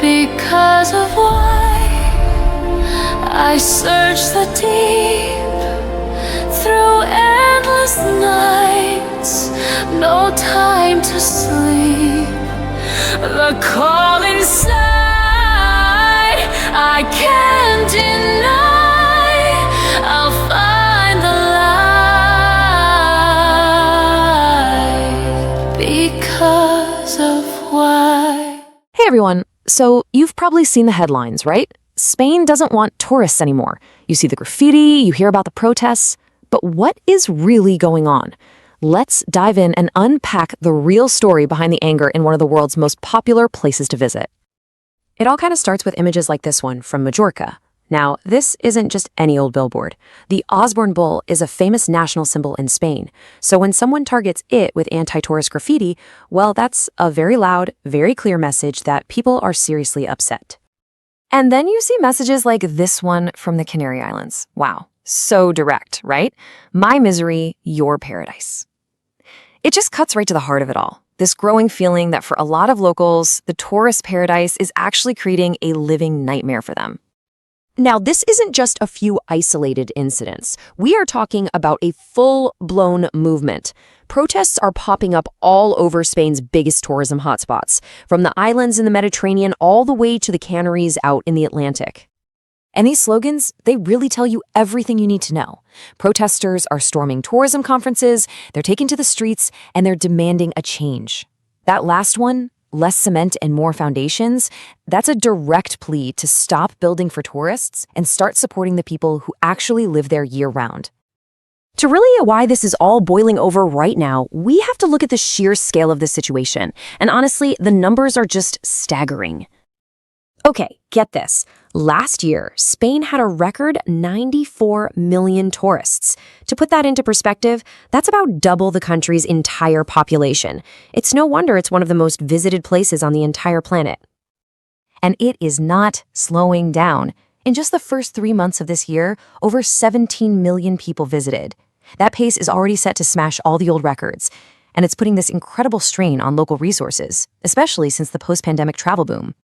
Because of why I search the deep through endless nights, no time to sleep. The call inside I can't deny. I'll find the light because of why. Hey everyone, so you've probably seen the headlines, right? Spain doesn't want tourists anymore. You see the graffiti, you hear about the protests, but what is really going on? Let's dive in and unpack the real story behind the anger in one of the world's most popular places to visit. It all kind of starts with images like this one from Majorca. Now, this isn't just any old billboard. The Osborne bull is a famous national symbol in Spain. So when someone targets it with anti-tourist graffiti, well, that's a very loud, very clear message that people are seriously upset. And then you see messages like this one from the Canary Islands. Wow, so direct, right? My misery, your paradise. It just cuts right to the heart of it all. This growing feeling that for a lot of locals, the tourist paradise is actually creating a living nightmare for them. Now, this isn't just a few isolated incidents. We are talking about a full-blown movement. Protests are popping up all over Spain's biggest tourism hotspots, from the islands in the Mediterranean all the way to the Canaries out in the Atlantic. And these slogans, they really tell you everything you need to know. Protesters are storming tourism conferences, they're taking to the streets, and they're demanding a change. That last one, less cement and more foundations, that's a direct plea to stop building for tourists and start supporting the people who actually live there year-round. To really know why this is all boiling over right now, we have to look at the sheer scale of the situation. And honestly, the numbers are just staggering. Okay, get this. Last year, Spain had a record 94 million tourists. To put that into perspective, that's about double the country's entire population. It's no wonder it's one of the most visited places on the entire planet. And it is not slowing down. In just the first 3 months of this year, over 17 million people visited. That pace is already set to smash all the old records, and it's putting this incredible strain on local resources, especially since the post-pandemic travel boom.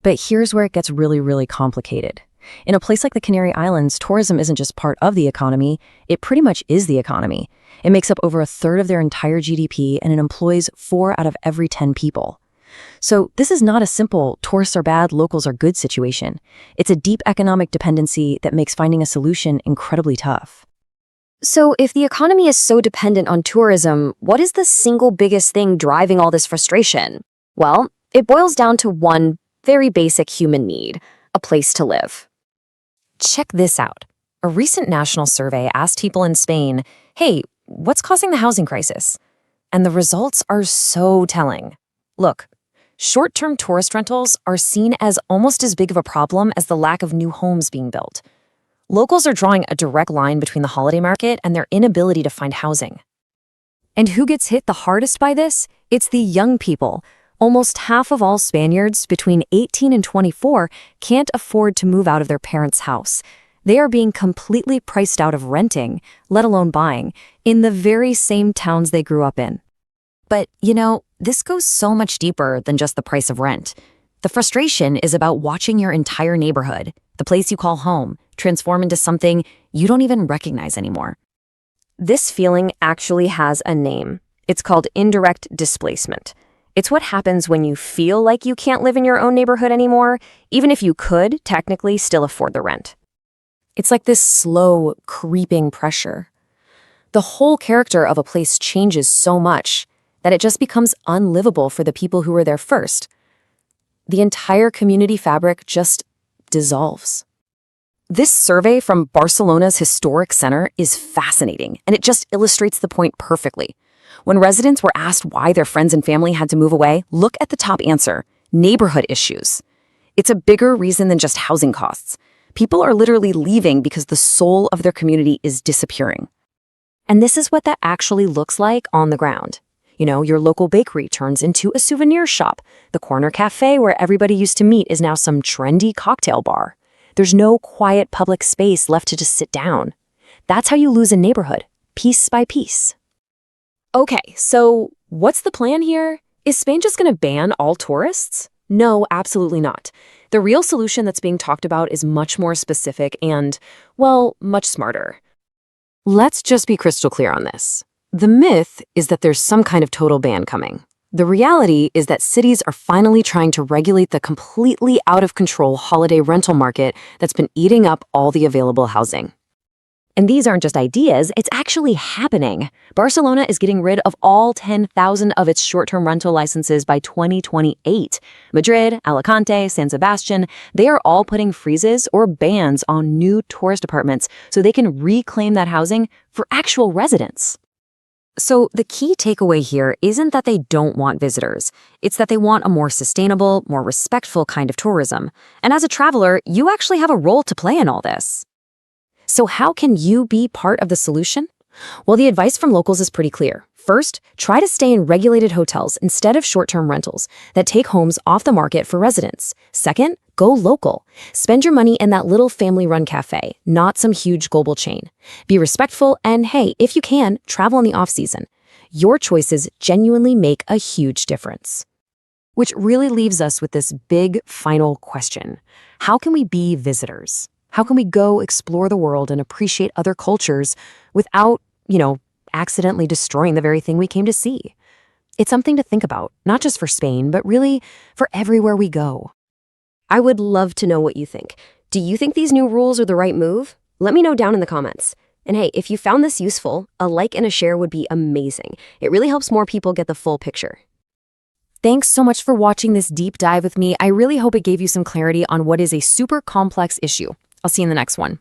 But here's where it gets really, really complicated. In a place like the Canary Islands, tourism isn't just part of the economy, it pretty much is the economy. It makes up over a third of their entire GDP, and it employs 4 out of every 10 people. So this is not a simple tourists are bad, locals are good situation. It's a deep economic dependency that makes finding a solution incredibly tough. So if the economy is so dependent on tourism, what is the single biggest thing driving all this frustration? Well, it boils down to one very basic human need, a place to live. Check this out. A recent national survey asked people in Spain, hey, what's causing the housing crisis? And the results are so telling. Look, short-term tourist rentals are seen as almost as big of a problem as the lack of new homes being built. Locals are drawing a direct line between the holiday market and their inability to find housing. And who gets hit the hardest by this? It's the young people. Almost half of all Spaniards between 18 and 24 can't afford to move out of their parents' house. They are being completely priced out of renting, let alone buying, in the very same towns they grew up in. But, you know, this goes so much deeper than just the price of rent. The frustration is about watching your entire neighborhood, the place you call home, transform into something you don't even recognize anymore. This feeling actually has a name. It's called indirect displacement. It's what happens when you feel like you can't live in your own neighborhood anymore, even if you could technically still afford the rent. It's like this slow, creeping pressure. The whole character of a place changes so much that it just becomes unlivable for the people who were there first. The entire community fabric just dissolves. This survey from Barcelona's historic center is fascinating, and it just illustrates the point perfectly. When residents were asked why their friends and family had to move away, look at the top answer: neighborhood issues. It's a bigger reason than just housing costs. People are literally leaving because the soul of their community is disappearing. And this is what that actually looks like on the ground. You know, your local bakery turns into a souvenir shop. The corner cafe where everybody used to meet is now some trendy cocktail bar. There's no quiet public space left to just sit down. That's how you lose a neighborhood, piece by piece. Okay, so what's the plan here? Is Spain just going to ban all tourists? No, absolutely not. The real solution that's being talked about is much more specific and, well, much smarter. Let's just be crystal clear on this. The myth is that there's some kind of total ban coming. The reality is that cities are finally trying to regulate the completely out-of-control holiday rental market that's been eating up all the available housing. And these aren't just ideas, it's actually happening. Barcelona is getting rid of all 10,000 of its short-term rental licenses by 2028. Madrid, Alicante, San Sebastian, they are all putting freezes or bans on new tourist apartments so they can reclaim that housing for actual residents. So the key takeaway here isn't that they don't want visitors. It's that they want a more sustainable, more respectful kind of tourism. And as a traveler, you actually have a role to play in all this. So how can you be part of the solution? Well, the advice from locals is pretty clear. First, try to stay in regulated hotels instead of short-term rentals that take homes off the market for residents. Second, go local. Spend your money in that little family-run cafe, not some huge global chain. Be respectful and, hey, if you can, travel in the off-season. Your choices genuinely make a huge difference. Which really leaves us with this big final question. How can we be visitors? How can we go explore the world and appreciate other cultures without, accidentally destroying the very thing we came to see? It's something to think about, not just for Spain, but really for everywhere we go. I would love to know what you think. Do you think these new rules are the right move? Let me know down in the comments. And hey, if you found this useful, a like and a share would be amazing. It really helps more people get the full picture. Thanks so much for watching this deep dive with me. I really hope it gave you some clarity on what is a super complex issue. I'll see you in the next one.